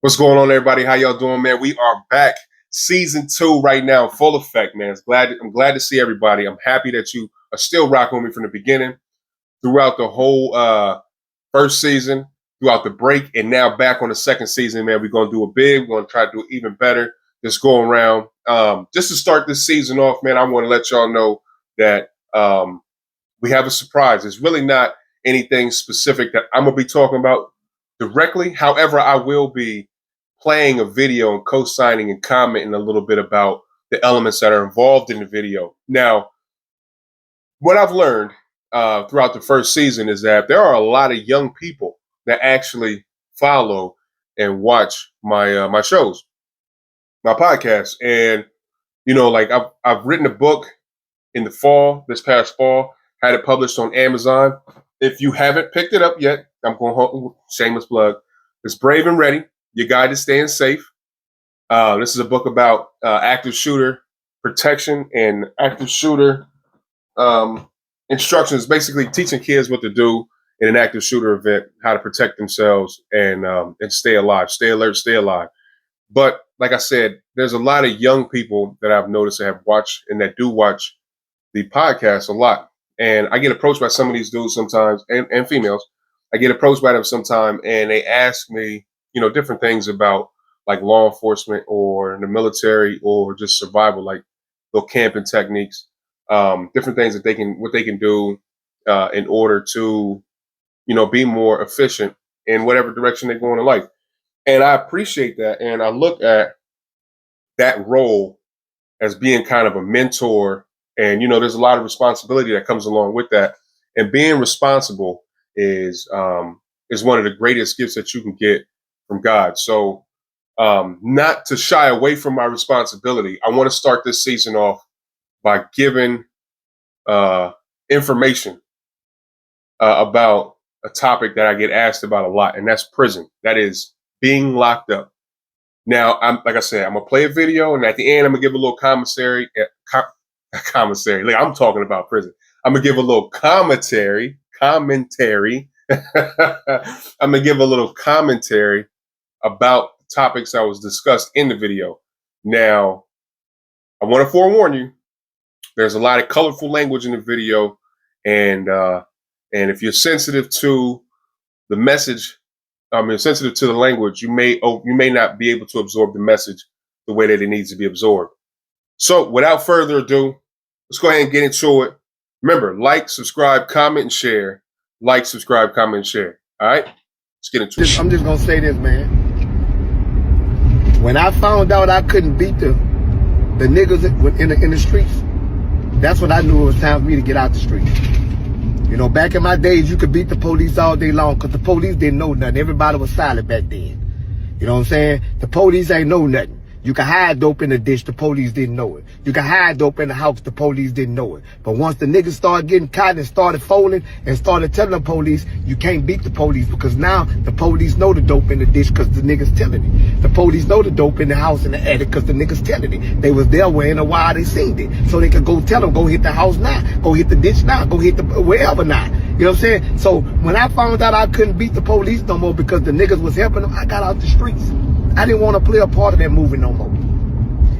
What's going on, everybody? How y'all doing, man? We are back. Season 2 right now, full effect, man. I'm glad to see everybody. I'm happy that you are still rocking with me from the beginning, throughout the whole first season, throughout the break, and now back on the second season, man. We're going to do it big. We're going to try to do it even better this going around. Just to start this season off, man, I want to let y'all know that we have a surprise. It's really not anything specific that I'm going to be talking about directly. However, I will be playing a video and co-signing and commenting a little bit about the elements that are involved in the video. Now, what I've learned throughout the first season is that there are a lot of young people that actually follow and watch my shows, my podcast. And, you know, like I've written a book in the fall, this past fall, had it published on Amazon. If you haven't picked it up yet, I'm going to shameless plug. It's Brave and Ready, Your Guide to Staying Safe. This is a book about active shooter protection and active shooter instructions, basically teaching kids what to do in an active shooter event, how to protect themselves and stay alive, stay alert, stay alive. But like I said, there's a lot of young people that I've noticed that have watched and that do watch the podcast a lot. And I get approached by some of these dudes sometimes and females. I get approached by them sometime and they ask me, you know, different things about like law enforcement or the military or just survival, like little camping techniques, different things that what they can do in order to, you know, be more efficient in whatever direction they go in life. And I appreciate that. And I look at that role as being kind of a mentor. And, you know, there's a lot of responsibility that comes along with that. And being responsible is one of the greatest gifts that you can get from God. So not to shy away from my responsibility, I want to start this season off by giving information about a topic that I get asked about a lot, and that's prison. That is being locked up. Now, like I said, I'm going to play a video, and at the end, I'm going to give a little commentary. Like, I'm talking about prison. I'm going to give a little commentary. I'm going to give a little commentary about the topics that was discussed in the video. Now, I want to forewarn you, there's a lot of colorful language in the video, and if you're sensitive to the message, sensitive to the language, you may not be able to absorb the message the way that it needs to be absorbed. So, without further ado, let's go ahead and get into it. Remember, like, subscribe, comment, and share. Like, subscribe, comment, and share. All right? Let's get into it. I'm just going to say this, man. When I found out I couldn't beat the niggas in the streets, that's when I knew it was time for me to get out the street. You know, back in my days, you could beat the police all day long because the police didn't know nothing. Everybody was silent back then. You know what I'm saying? The police ain't know nothing. You can hide dope in the ditch, the police didn't know it. You can hide dope in the house, the police didn't know it. But once the niggas started getting caught and started folding and started telling the police, you can't beat the police because now the police know the dope in the ditch because the niggas telling it. The police know the dope in the house and the attic because the niggas telling it. They was there wearing a while they seen it. So they could go tell them, go hit the house now, go hit the ditch now, go hit the wherever now. You know what I'm saying? So when I found out I couldn't beat the police no more because the niggas was helping them, I got out the streets. I didn't want to play a part of that movie no more.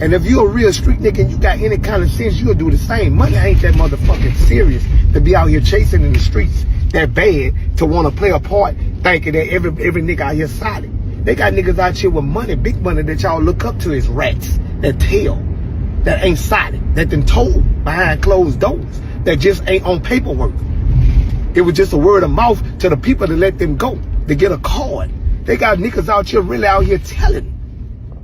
And if you're a real street nigga and you got any kind of sense, you'll do the same. Money ain't that motherfucking serious to be out here chasing in the streets that bad to want to play a part thinking that every nigga out here solid. They got niggas out here with money, big money that y'all look up to as rats, that tail, that ain't solid, that done told behind closed doors, that just ain't on paperwork. It was just a word of mouth to the people to let them go, to get a card. They got niggas out here telling,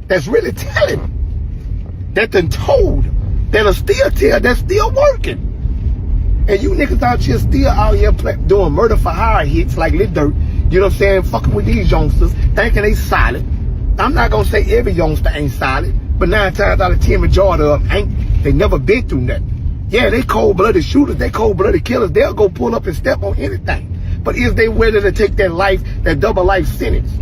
that's really telling, that done told, that'll still tell, that's still working. And you niggas out here doing murder for hire hits like Lil Dirt, you know what I'm saying, fucking with these youngsters, thinking they solid. I'm not gonna say every youngster ain't solid, but 9 times out of 10, majority of them ain't. They never been through nothing. Yeah, they cold-blooded shooters, they cold-blooded killers, they'll go pull up and step on anything. But is they ready to take that life, that double life sentence?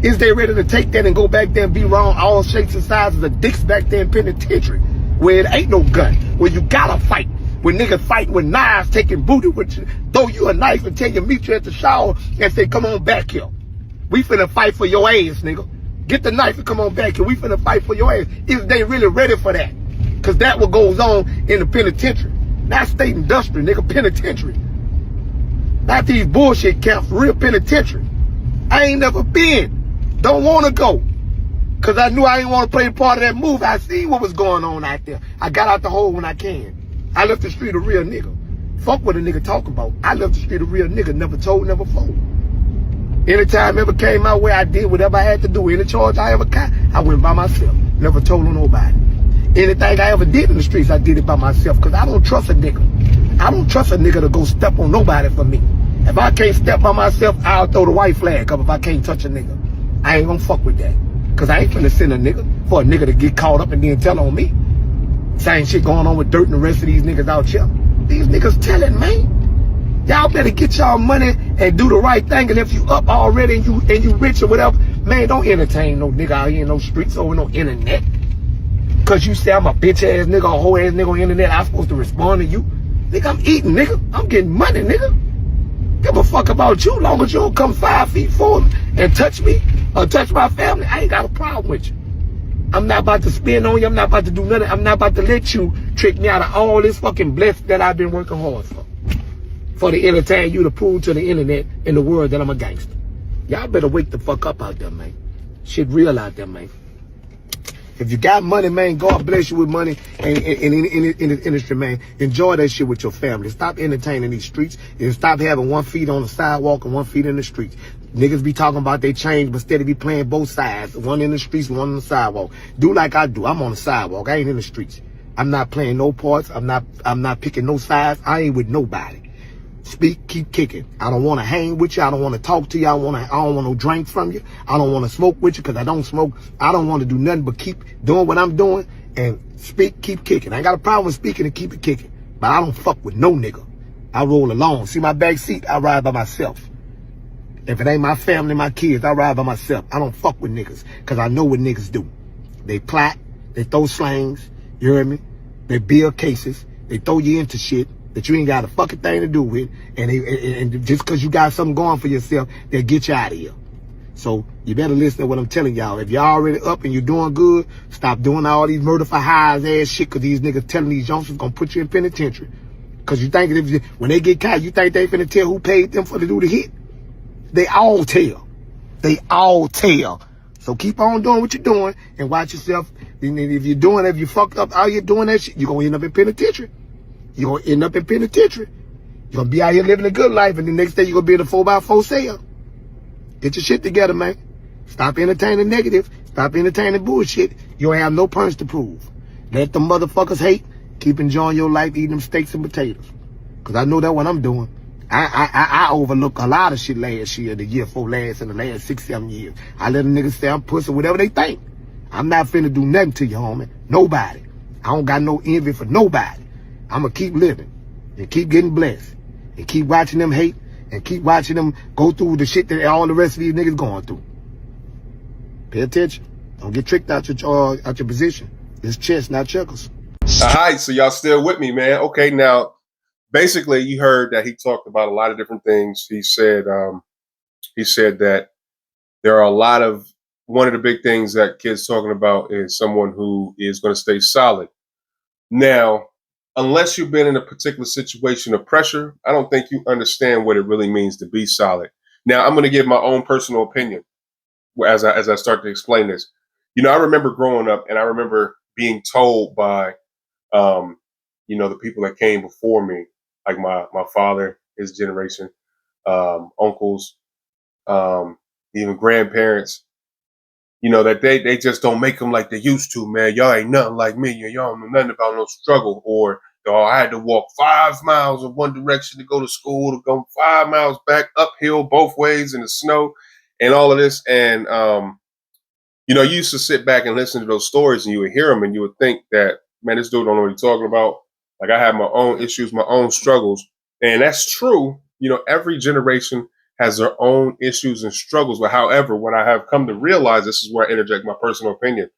Is they ready to take that and go back there and be wrong all shapes and sizes of dicks back there in penitentiary? Where it ain't no gun, where you gotta fight. Where niggas fighting with knives, taking booty with you, throw you a knife and tell you meet you at the shower and say, come on back here. We finna fight for your ass, nigga. Get the knife and come on back here. We finna fight for your ass. If they really ready for that. Cause that what goes on in the penitentiary. Not state industry, nigga, penitentiary. Not these bullshit camps, real penitentiary. I ain't never been. Don't wanna go. Cause I knew I didn't want to play part of that movie. I see what was going on out there. I got out the hole when I can. I left the street a real nigga. Fuck what a nigga talk about. I left the street a real nigga. Never told, never fold. Anytime ever came my way, I did whatever I had to do. Any charge I ever got, I went by myself. Never told on nobody. Anything I ever did in the streets, I did it by myself. Cause I don't trust a nigga. I don't trust a nigga to go step on nobody for me. If I can't step by myself, I'll throw the white flag up if I can't touch a nigga. I ain't gonna fuck with that. Cause I ain't finna send a nigga for a nigga to get caught up and then tell on me. Same shit going on with Dirt and the rest of these niggas out here. These niggas telling, man. Y'all better get y'all money and do the right thing. And if you up already and you rich or whatever, man, don't entertain no nigga out here in no streets over no internet. Cause you say I'm a bitch ass nigga, a whole ass nigga on the internet, I'm supposed to respond to you. Nigga, I'm eating, nigga. I'm getting money, nigga. Give a fuck about you, long as you don't come 5 feet forward and touch me or touch my family. I ain't got a problem with you. I'm not about to spin on you. I'm not about to do nothing. I'm not about to let you trick me out of all this fucking blessing that I've been working hard for. For to entertain you to prove to the internet and the world that I'm a gangster. Y'all better wake the fuck up out there, man. Shit real out there, man. If you got money, man, God bless you with money and in the industry, man. Enjoy that shit with your family. Stop entertaining these streets and stop having 1 foot on the sidewalk and 1 foot in the streets. Niggas be talking about they change, but instead of be playing both sides. One in the streets, one on the sidewalk. Do like I do. I'm on the sidewalk. I ain't in the streets. I'm not playing no parts. I'm not picking no sides. I ain't with nobody. Speak, keep kicking. I don't want to hang with you. I don't want to talk to you. I don't want no drink from you. I don't want to smoke with you because I don't smoke. I don't want to do nothing but keep doing what I'm doing and speak, keep kicking. I ain't got a problem with speaking and keep it kicking. But I don't fuck with no nigga. I roll alone. See my back seat? I ride by myself. If it ain't my family, my kids, I ride by myself. I don't fuck with niggas because I know what niggas do. They plot. They throw slangs. You hear me? They build cases. They throw you into shit that you ain't got a fucking thing to do with, and just because you got something going for yourself, they'll get you out of here. So you better listen to what I'm telling y'all. If y'all already up and you're doing good, stop doing all these murder for hires ass shit, because these niggas telling these youngsters gonna put you in penitentiary. Because you think when they get caught, you think they finna tell who paid them for to do the hit? They all tell. They all tell. So keep on doing what you're doing and watch yourself. And if you fucked up out here doing that shit, you're gonna end up in penitentiary. You're going to end up in penitentiary. You're going to be out here living a good life, and the next day you're going to be in a 4x4 sale. Get your shit together, man. Stop entertaining negative. Stop entertaining bullshit. You don't have no points to prove. Let them motherfuckers hate. Keep enjoying your life, eating them steaks and potatoes. Because I know that's what I'm doing. I overlook a lot of shit last year, the year before last, and the last 6-7 years. I let a nigga say I'm pussy, whatever they think. I'm not finna do nothing to you, homie. Nobody. I don't got no envy for nobody. I'm going to keep living and keep getting blessed and keep watching them hate and keep watching them go through the shit that all the rest of these niggas going through. Pay attention. Don't get tricked out your position. It's chess, not checkers. All right, so y'all still with me, man. Okay, now, basically, you heard that he talked about a lot of different things. He said that there are a lot of, one of the big things that kids talking about is someone who is going to stay solid. Now, unless you've been in a particular situation of pressure, I don't think you understand what it really means to be solid. Now, I'm going to give my own personal opinion as I start to explain this. You know, I remember growing up, and I remember being told by, the people that came before me, like my father, his generation, uncles, even grandparents, that they just don't make them like they used to, man. Y'all ain't nothing like me. Y'all don't know nothing about no struggle. Or, I had to walk 5 miles in one direction to go to school, to go 5 miles back uphill both ways in the snow and all of this. And, you used to sit back and listen to those stories and you would hear them and you would think that, man, this dude don't know what he's talking about. Like, I have my own issues, my own struggles. And that's true. Every generation has their own issues and struggles. But however, what I have come to realize, this is where I interject my personal opinion,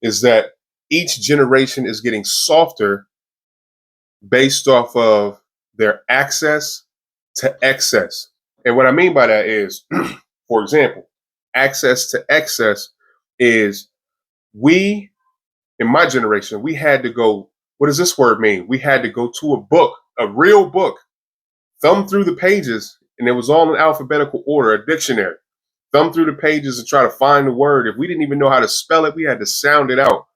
is that each generation is getting softer based off of their access to excess. And what I mean by that is, for example, access to excess is we, in my generation, we had to go, what does this word mean? We had to go to a book, a real book, thumb through the pages, and it was all in alphabetical order, a dictionary. Thumb through the pages and try to find the word. If we didn't even know how to spell it, we had to sound it out.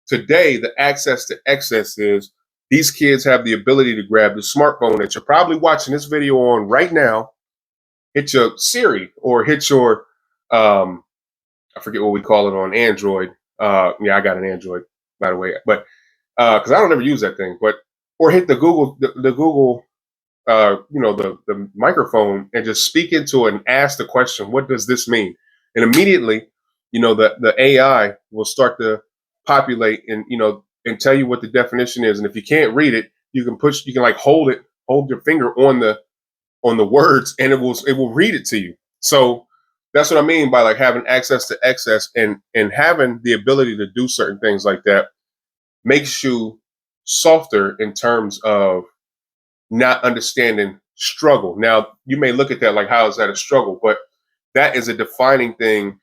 Today, the access to excess is these kids have the ability to grab the smartphone that you're probably watching this video on right now, hit your Siri or hit your, I forget what we call it on Android. Yeah, I got an Android, by the way, but because I don't ever use that thing, but or hit the Google, the Google, the microphone and just speak into it and ask the question, what does this mean? And immediately, the AI will start to populate and, and tell you what the definition is. And if you can't read it, you can like hold your finger on the words and it will read it to you. So that's what I mean by like having access to excess and having the ability to do certain things like that makes you softer in terms of not understanding struggle. Now, you may look at that like, how is that a struggle? But that is a defining thing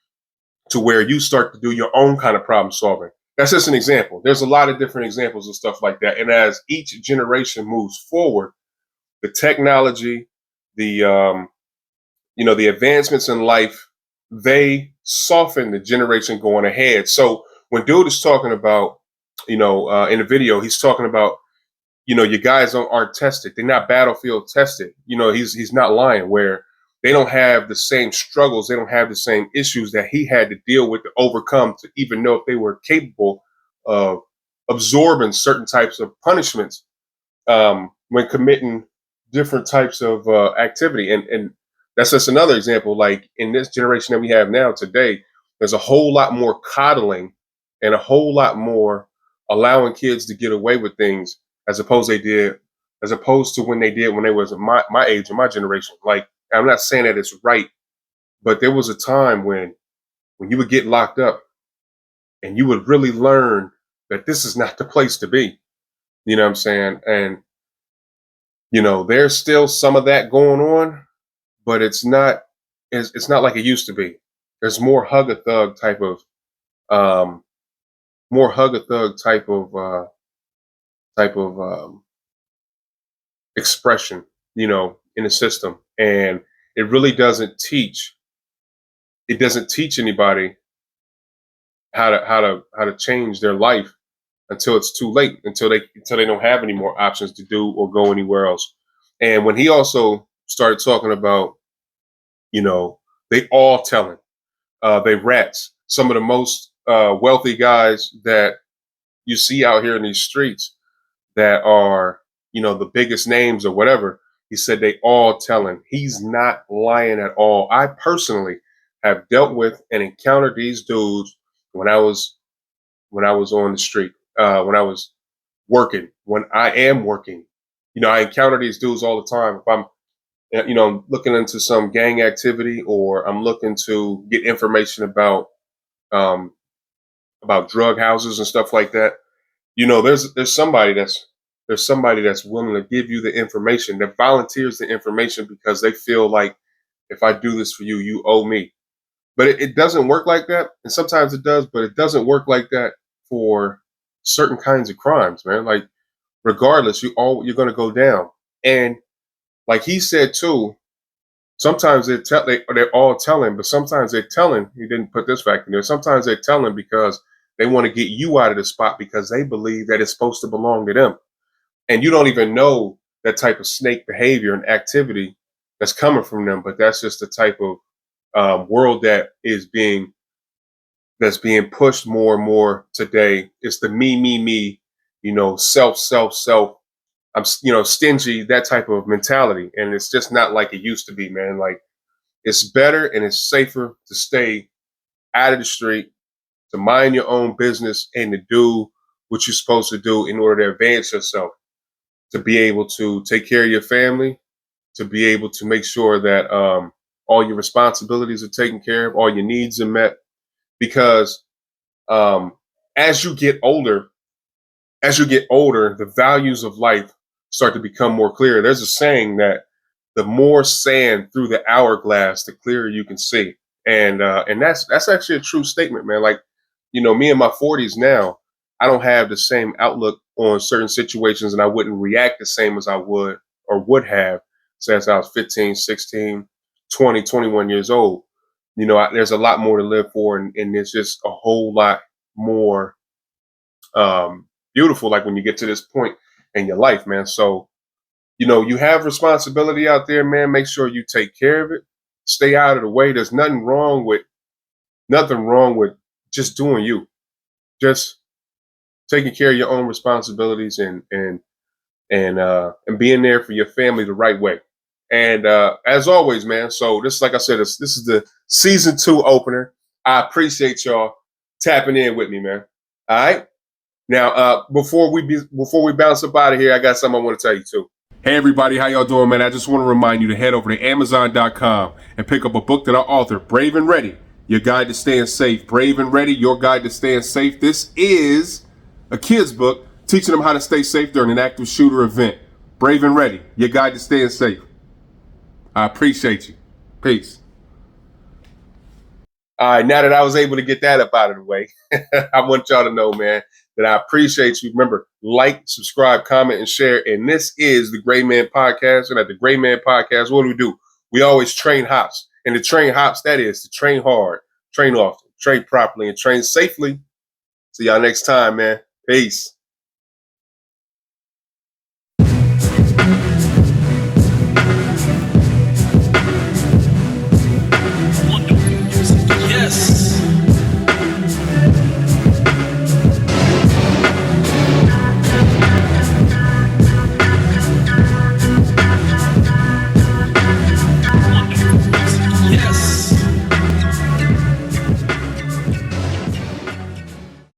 to where you start to do your own kind of problem solving. That's just an example. There's a lot of different examples of stuff like that. And as each generation moves forward, the technology, the advancements in life, they soften the generation going ahead. So when dude is talking about, in the video, he's talking about, your guys aren't tested. They're not battlefield tested. He's not lying, where they don't have the same struggles. They don't have the same issues that he had to deal with to overcome to even know if they were capable of absorbing certain types of punishments when committing different types of activity. And that's just another example. Like in this generation that we have now today, there's a whole lot more coddling and a whole lot more allowing kids to get away with things as opposed to when they was my age or my generation. Like, I'm not saying that it's right, but there was a time when you would get locked up and you would really learn that this is not the place to be. You know what I'm saying? And, there's still some of that going on, but it's not like it used to be. There's more hug a thug type of expression, in the system. And it really doesn't teach anybody how to change their life until it's too late, until they don't have any more options to do or go anywhere else. And when he also started talking about, they all telling, they rats, some of the most wealthy guys that you see out here in these streets that are, the biggest names or whatever. He said they all telling. He's not lying at all. I personally have dealt with and encountered these dudes when I was on the street, when I was working, when I am working. I encounter these dudes all the time. If I'm, looking into some gang activity or I'm looking to get information about drug houses and stuff like that, there's somebody that's willing to give you the information, that volunteers the information because they feel like if I do this for you, you owe me. But it doesn't work like that. And sometimes it does, but it doesn't work like that for certain kinds of crimes, man. Like regardless, you're going to go down. And like he said too, sometimes they're all telling, but sometimes they're telling, he didn't put this fact in there. Sometimes they're telling because they want to get you out of the spot because they believe that it's supposed to belong to them. And you don't even know that type of snake behavior and activity that's coming from them. But that's just the type of world that's being pushed more and more today. It's the me, self. I'm, stingy, that type of mentality. And it's just not like it used to be, man. Like it's better and it's safer to stay out of the street, to mind your own business and to do what you're supposed to do in order to advance yourself, to be able to take care of your family, to be able to make sure that all your responsibilities are taken care of, all your needs are met. Because as you get older, the values of life start to become more clear. There's a saying that the more sand through the hourglass, the clearer you can see. And that's actually a true statement, man. Like, me in my 40s now, I don't have the same outlook on certain situations, and I wouldn't react the same as I would or would have since I was 15, 16, 20, 21 years old. There's a lot more to live for, and there's just a whole lot more beautiful, like when you get to this point in your life, man. So, you have responsibility out there, man. Make sure you take care of it. Stay out of the way. There's nothing wrong with just doing you. Just taking care of your own responsibilities and being there for your family the right way. And as always, man. So this, like I said, this is the season 2 opener. I appreciate y'all tapping in with me, man. All right. Now, before we bounce up out of here, I got something I want to tell you too. Hey everybody, how y'all doing, man? I just want to remind you to head over to Amazon.com and pick up a book that I authored, Brave and Ready, Your Guide to Staying Safe. Brave and Ready, Your Guide to Staying Safe. This is a kid's book teaching them how to stay safe during an active shooter event. Brave and Ready, Your Guide to Staying Safe. I appreciate you. Peace. All right, now that I was able to get that up out of the way, I want y'all to know, man, that I appreciate you. Remember, like, subscribe, comment, and share. And this is the Grayman Podcast. And at the Grayman Podcast, what do? We always train hops. And to train hops, that is to train hard, train often, train properly, and train safely. See y'all next time, man. Peace.